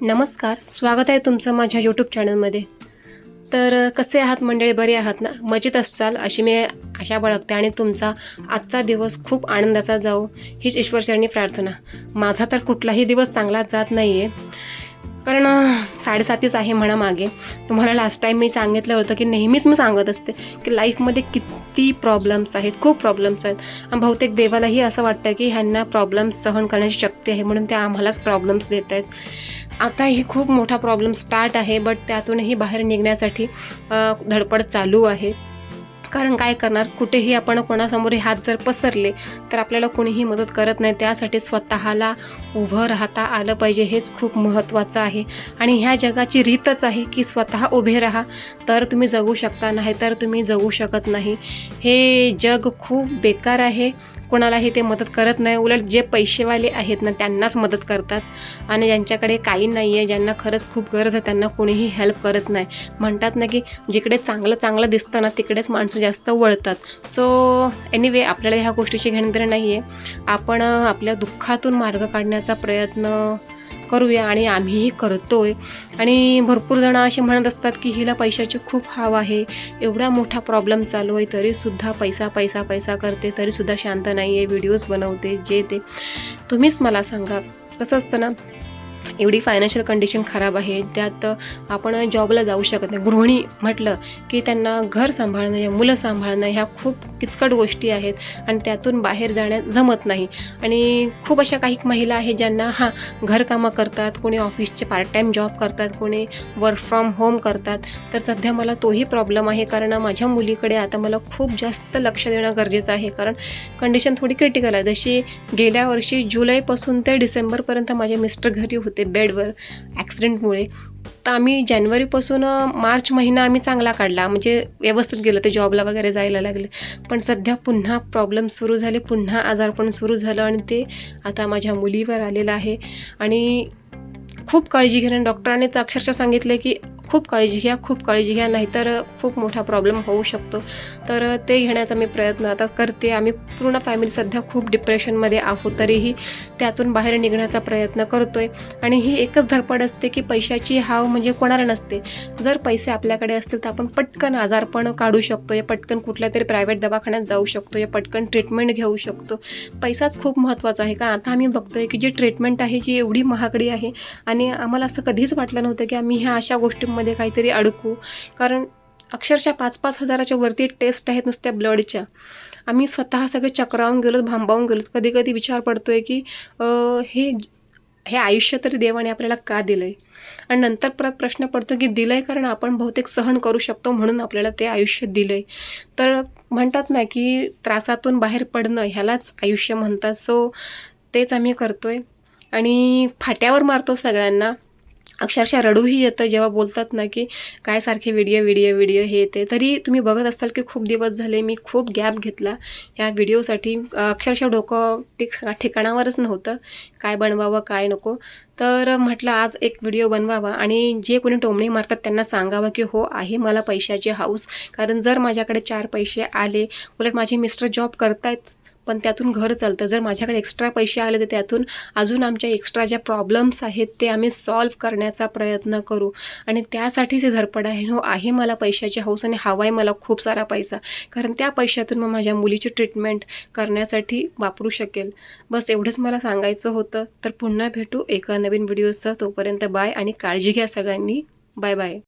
नमस्कार, स्वागत आहे तुमचं माझ्या यूट्यूब चॅनलमध्ये. तर कसे आहात मंडळी, बरे आहात ना? मजेत असाल अशी मी आशा बाळगते आणि तुमचा आजचा दिवस खूप आनंदाचा जाओ हीच ईश्वरचरणी प्रार्थना. माझा तर कुठलाही दिवस चांगला जात नाही आहे, कारण 7:30च आहे म्हणा. मागे तुम्हाला लास्ट टाईम मी सांगितलं होतं की नेहमीच मी सांगत असते की लाईफमध्ये किती प्रॉब्लेम्स आहेत, खूप प्रॉब्लेम्स आहेत. आणि बहुतेक देवालाही असं वाटतं की ह्यांना प्रॉब्लेम्स सहन करण्याची शक्ती आहे, म्हणून ते आम्हालाच प्रॉब्लेम्स देत आहेत. आता ही खूप मोठा प्रॉब्लेम स्टार्ट आहे, बट त्यातूनही बाहेर निघण्यासाठी धडपड चालू आहे. कारण काय करणार, कुठेही आपण कोणासमोरही हात जर पसरले तर आपल्याला कोणीही मदत करत नाही. त्यासाठी स्वतःला उभं राहता आलं पाहिजे, हेच खूप महत्त्वाचं आहे. आणि ह्या जगाची रीतच आहे की स्वतः उभे राहा तर तुम्ही जगू शकता, नाही तर तुम्ही जगू शकत नाही. हे जग खूप बेकार आहे, कोणालाही ते मदत करत नाही. उलट जे पैसेवाले आहेत ना त्यांनाच मदत करतात, आणि ज्यांच्याकडे काही नाही आहे, ज्यांना खरंच खूप गरज आहे, त्यांना कोणीही हेल्प करत नाही. म्हणतात ना की जिकडे चांगलं चांगलं दिसतं ना तिकडेच माणसं जास्त वळतात. सो एनिवे, आपल्याला ह्या गोष्टीची घेणं नाही आहे. आपण आपल्या दुःखातून मार्ग काढण्याचा प्रयत्न करूया, आणि आम्हीही करतोय. आणि भरपूर जण असे म्हणत असतात की हिला पैशाची खूप हाव आहे, एवढा मोठा प्रॉब्लेम चालू आहे तरीसुद्धा पैसा पैसा पैसा करते, तरीसुद्धा शांत नाही आहे, व्हिडिओज बनवते, जे ते. तुम्हीच मला सांगा, कसं असतं ना, एवढी फायनान्शियल कंडिशन खराब आहे, त्यात आपण जॉबला जाऊ शकत नाही. गृहिणी म्हटलं की त्यांना घर सांभाळणं, या मुलं सांभाळणं, ह्या खूप किचकट गोष्टी आहेत, आणि त्यातून बाहेर जाण्यात जमत नाही. आणि खूप अशा काही महिला आहेत ज्यांना घरकामं करतात, कोणी ऑफिसचे पार्ट टाईम जॉब करतात, कोणी वर्क फ्रॉम होम करतात. तर सध्या मला तोही प्रॉब्लेम आहे, कारण माझ्या मुलीकडे आता मला खूप जास्त लक्ष देणं गरजेचं आहे, कारण कंडिशन थोडी क्रिटिकल आहे. जशी गेल्या वर्षी जुलैपासून ते डिसेंबरपर्यंत माझे मिस्टर घरी होते बेडवर ॲक्सिडेंटमुळे. तर आम्ही जानेवारीपासून मार्च महिना आम्ही चांगला काढला, म्हणजे व्यवस्थित गेलं, ते जॉबला वगैरे जायला लागले. पण सध्या पुन्हा प्रॉब्लेम सुरू झाले, पुन्हा आजारपण सुरू झालं, आणि ते आता माझ्या मुलीवर आलेलं आहे. आणि खूप काळजी घेणं, डॉक्टरांनी तर अक्षरशः सांगितलं की खूप काळजी घ्या, खूप काळजी घ्या, नाहीतर खूप मोठा प्रॉब्लेम होऊ शकतो. तर ते घेण्याचा मी प्रयत्न आता करते. आम्ही पूर्ण फॅमिली सध्या खूप डिप्रेशनमध्ये आहोत, तरीही त्यातून बाहेर निघण्याचा प्रयत्न करतोय. आणि ही एकच धडपड असते की पैशाची हाव म्हणजे कोणाला नसते. जर पैसे आपल्याकडे असतील तर आपण पटकन आजारपण काढू शकतो, या पटकन कुठल्या तरी प्रायव्हेट दवाखान्यात जाऊ शकतो, या पटकन ट्रीटमेंट घेऊ शकतो. पैसाच खूप महत्त्वाचा आहे. का आता आम्ही बघतोय की जी ट्रीटमेंट आहे जी एवढी महागडी आहे, आणि आम्हाला असं कधीच वाटलं नव्हतं की आम्ही ह्या अशा गोष्टींमध्ये काहीतरी अडकू. कारण अक्षरशः 5-5 हजाराच्या वरती टेस्ट आहेत नुसत्या ब्लडच्या. आम्ही स्वतः सगळे चक्रावून गेलो, भांबावून गेलो. कधी कधी विचार पडतोय की हे हे आयुष्य तरी देवाने आपल्याला का दिलं आहे. आणि नंतर परत प्रश्न पडतो की दिलं आहे कारण आपण बहुतेक सहन करू शकतो, म्हणून आपल्याला ते आयुष्य दिलं आहे. तर म्हणतात ना की त्रासातून बाहेर पडणं ह्यालाच आयुष्य म्हणतात. सो तेच आम्ही करतोय, आणि फाट्यावर मारतो सगळ्यांना. अक्षरशः रडूही येतं जेव्हा बोलतात ना की काय सारखे व्हिडिओ व्हिडिओ व्हिडिओ हे ते. तरी तुम्ही बघत असाल की खूप दिवस झाले मी खूप गॅप घेतला ह्या व्हिडिओसाठी. अक्षरशः डोकं ठिकाणावरच नव्हतं, काय बनवावं काय नको. तर म्हटलं आज एक व्हिडिओ बनवावा, आणि जे कोणी टोमणे मारतात त्यांना सांगावं की हो, आहे मला पैशाची हौस. कारण जर माझ्याकडे 4 पैसे आले, उलट माझे मिस्टर जॉब करतायत पण त्यातून घर चालतं, जर माझ्याकडे एक्स्ट्रा पैसे आले तर त्यातून अजून आमच्या एक्स्ट्रा ज्या प्रॉब्लेम्स आहेत ते आम्ही सॉल्व्ह करण्याचा प्रयत्न करू. आणि त्यासाठीच हे धडपड आहे. हो, आहे मला पैशाची हौस, आणि हवा आहे मला खूप सारा पैसा, कारण त्या पैशातून मग माझ्या मुलीची ट्रीटमेंट करण्यासाठी वापरू शकेल. बस एवढंच मला सांगायचं होतं. तर पुन्हा भेटू एका नवीन व्हिडिओसह. तोपर्यंत बाय, आणि काळजी घ्या सगळ्यांनी. Bye bye.